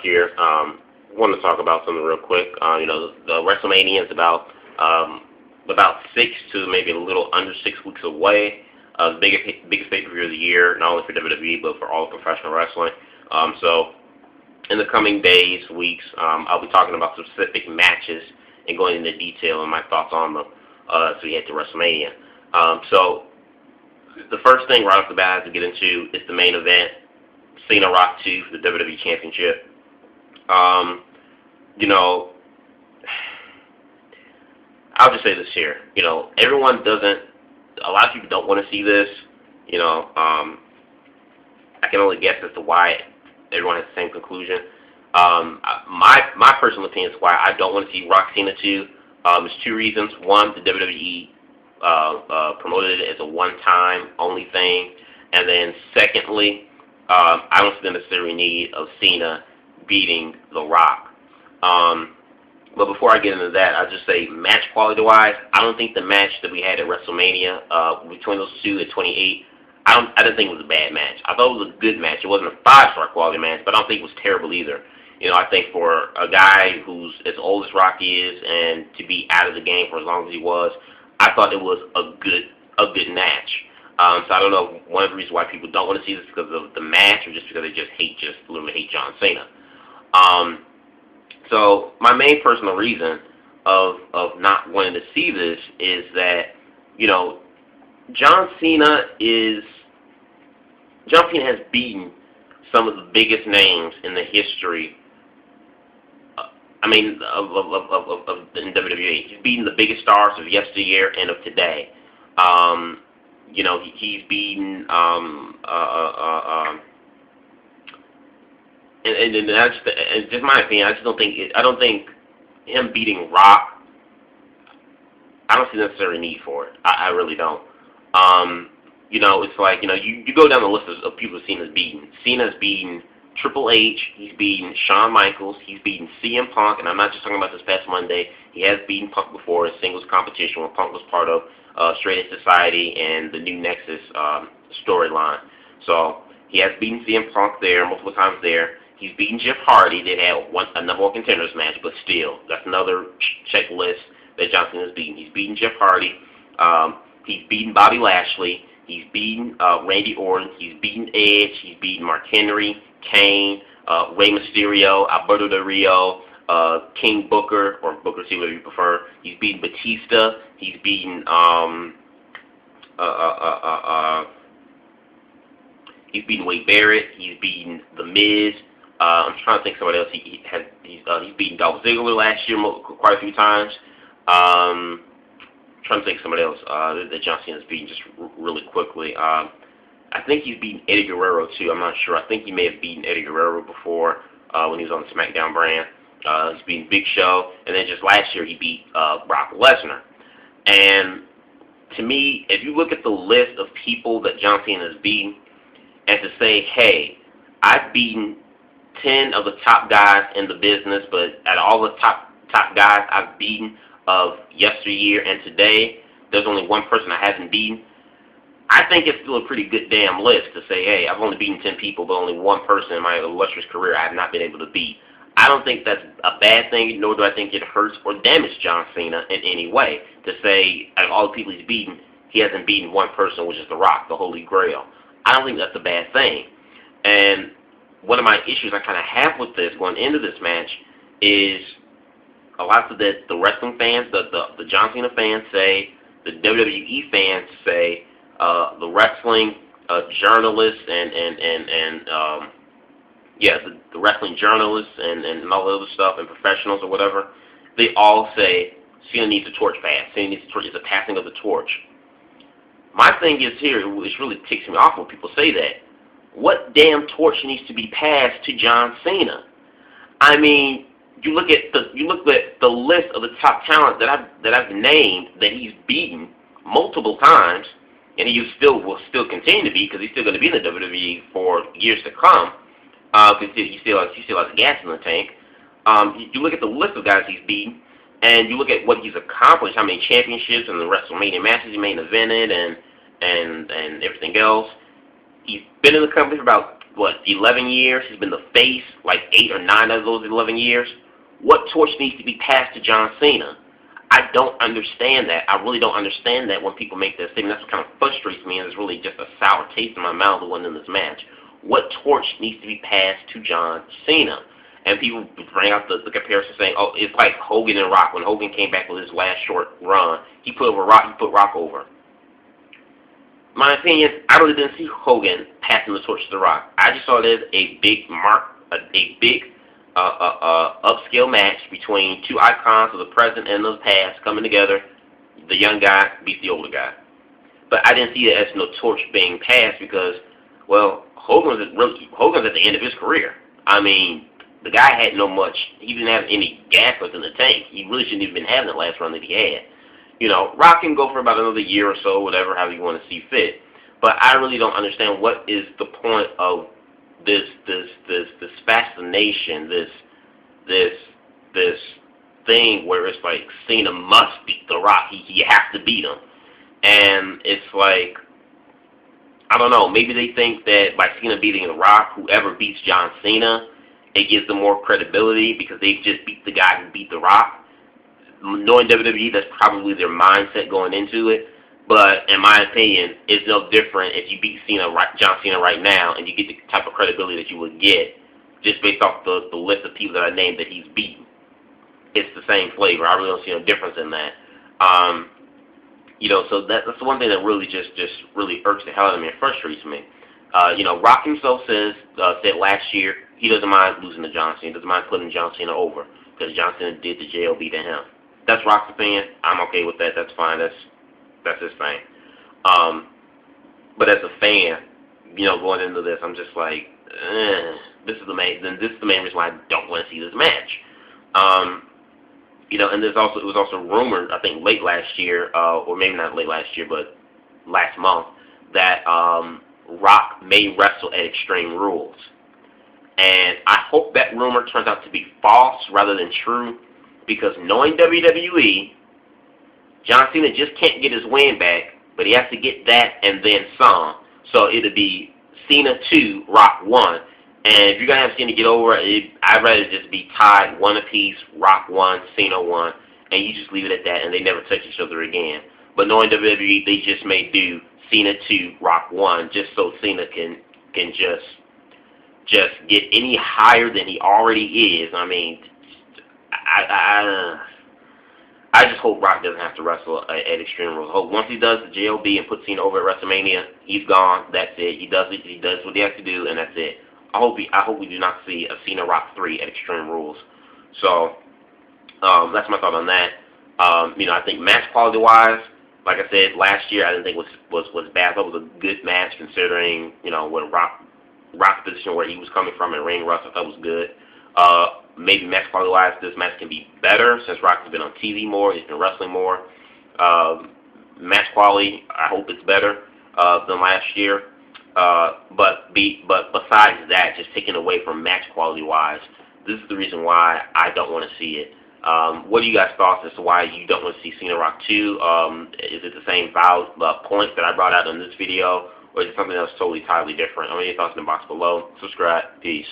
here. Want to talk about something real quick. The WrestleMania is about 6 to maybe a little under 6 weeks away. The biggest pay-per-view of the year, not only for WWE but for all of professional wrestling. So in the coming days, weeks, I'll be talking about specific matches and going into detail and my thoughts on them. So we head to WrestleMania. So the first thing right off the bat to get into is the main event, Cena Rock 2 for the WWE Championship. I'll just say this here. Everyone doesn't. A lot of people don't want to see this. I can only guess as to why everyone has the same conclusion. My personal opinion is why I don't want to see Rock Cena 2. There's two reasons. One, the WWE promoted it as a one-time only thing, and then secondly, I don't see the necessary need of Cena beating The Rock. But before I get into that, I'll just say match quality-wise, I don't think the match that we had at WrestleMania between those two at 28, I didn't think it was a bad match. I thought it was a good match. It wasn't a 5-star quality match, but I don't think it was terrible either. I think for a guy who's as old as Rock is and to be out of the game for as long as he was, I thought it was a good match. So I don't know if one of the reasons why people don't want to see this is because of the match or just because they just literally hate John Cena. So my main personal reason of not wanting to see this is that, John Cena has beaten some of the biggest names in the history. In WWE. He's beaten the biggest stars of yesteryear and of today. He's beaten and that's just my opinion. I don't think him beating Rock. I don't see the necessary need for it. I really don't. It's like you go down the list of people Cena's beaten. Cena's beaten Triple H. He's beaten Shawn Michaels. He's beaten CM Punk, and I'm not just talking about this past Monday. He has beaten Punk before in singles competition when Punk was part of Straight Edge Society and the New Nexus storyline. So he has beaten CM Punk there multiple times there. He's beaten Jeff Hardy. They had a number one contenders match, but still, that's another checklist that John Cena's beaten. He's beaten Jeff Hardy. He's beaten Bobby Lashley. He's beaten Randy Orton. He's beaten Edge. He's beaten Mark Henry, Kane, Rey Mysterio, Alberto Del Rio, King Booker, or Booker T, whatever you prefer. He's beaten Batista. He's beaten he's beaten Wade Barrett. He's beaten The Miz. I'm trying to think of somebody else. He's beaten Dolph Ziggler last year quite a few times. Trying to think of somebody else that John Cena's beaten just really quickly. I think he's beaten Eddie Guerrero too. I'm not sure. I think he may have beaten Eddie Guerrero before when he was on the SmackDown brand. He's beaten Big Show, and then just last year he beat Brock Lesnar. And to me, if you look at the list of people that John Cena has beaten, and to say, hey, I've beaten 10 of the top guys in the business, but out of all the top guys I've beaten of yesteryear and today, there's only one person I haven't beaten. I think it's still a pretty good damn list to say, hey, I've only beaten 10 people, but only one person in my illustrious career I have not been able to beat. I don't think that's a bad thing, nor do I think it hurts or damages John Cena in any way to say, out of all the people he's beaten, he hasn't beaten one person, which is The Rock, the Holy Grail. I don't think that's a bad thing. And one of my issues I kind of have with this going into this match is a lot of the wrestling fans, the John Cena fans say, the WWE fans say, the wrestling journalists the wrestling journalists and all the other stuff and professionals or whatever, they all say Cena needs a torch pass. Cena needs a torch. It's a passing of the torch. My thing is here, which really ticks me off when people say that. What damn torch needs to be passed to John Cena? I mean, you look at the list of the top talent that I've named that he's beaten multiple times, and he will still continue to be because he's still going to be in the WWE for years to come. Because he still has gas in the tank. You look at the list of guys he's beaten, and you look at what he's accomplished, how many championships and the WrestleMania matches he main evented, and everything else. He's been in the company for about what, 11 years. He's been the face like 8 or 9 of those 11 years. What torch needs to be passed to John Cena? I don't understand that. I really don't understand that when people make that statement. That's what kind of frustrates me, and it's really just a sour taste in my mouth of winning this match. What torch needs to be passed to John Cena? And people bring out the comparison saying, oh, it's like Hogan and Rock. When Hogan came back with his last short run, he put Rock over. My opinion, I really didn't see Hogan passing the torch to The Rock. I just saw it as a big upscale match between two icons of the present and the past coming together. The young guy beats the older guy. But I didn't see it as no torch being passed because, well, Hogan's at the end of his career. I mean, the guy had no much. He didn't have any gas left in the tank. He really shouldn't have been having the last run that he had. You know, Rock can go for about another year or so, whatever, however you want to see fit. But I really don't understand what is the point of this fascination, this thing where it's like Cena must beat The Rock. He has to beat him. And it's like, I don't know, maybe they think that by Cena beating The Rock, whoever beats John Cena, it gives them more credibility because they just beat the guy who beat The Rock. Knowing WWE, that's probably their mindset going into it. But in my opinion, it's no different if you beat John Cena right now and you get the type of credibility that you would get just based off the list of people that I named that he's beaten. It's the same flavor. I really don't see no difference in that. You know, so that's the one thing that really just really irks the hell out of me and frustrates me. You know, Rock himself said last year he doesn't mind losing to John Cena. He doesn't mind putting John Cena over because John Cena did the JLB to him. That's Rock's opinion. I'm okay with that. That's fine. That's his thing. But as a fan, you know, going into this, I'm just like, this is the main reason why I don't want to see this match. You know, and it was also rumored, I think late last year, or maybe not late last year, but last month, that Rock may wrestle at Extreme Rules. And I hope that rumor turns out to be false rather than true, because knowing WWE, John Cena just can't get his win back, but he has to get that and then some. So it'll be Cena 2, Rock 1. And if you're going to have Cena get over, I'd rather just be tied 1 apiece, Rock 1, Cena 1, and you just leave it at that, and they never touch each other again. But knowing WWE, they just may do Cena 2, Rock 1, just so Cena can just get any higher than he already is. I mean, I just hope Rock doesn't have to wrestle at Extreme Rules. I hope once he does the JLB and puts Cena over at WrestleMania, he's gone. That's it. He does what he has to do, and that's it. I hope we do not see a Cena Rock 3 at Extreme Rules. So that's my thought on that. You know, I think match quality wise, like I said last year, I didn't think was bad. That was a good match considering, you know, what Rock's position where he was coming from in ring rust. I thought was good. Maybe match quality wise, this match can be better since Rock has been on TV more. He's been wrestling more. Match quality, I hope it's better than last year. But besides that, just taking away from match quality wise, this is the reason why I don't want to see it. What do you guys thoughts as to why you don't want to see Cena Rock 2? Is it the same points that I brought out in this video, or is it something else totally different? Your thoughts in the box below. Subscribe. Peace.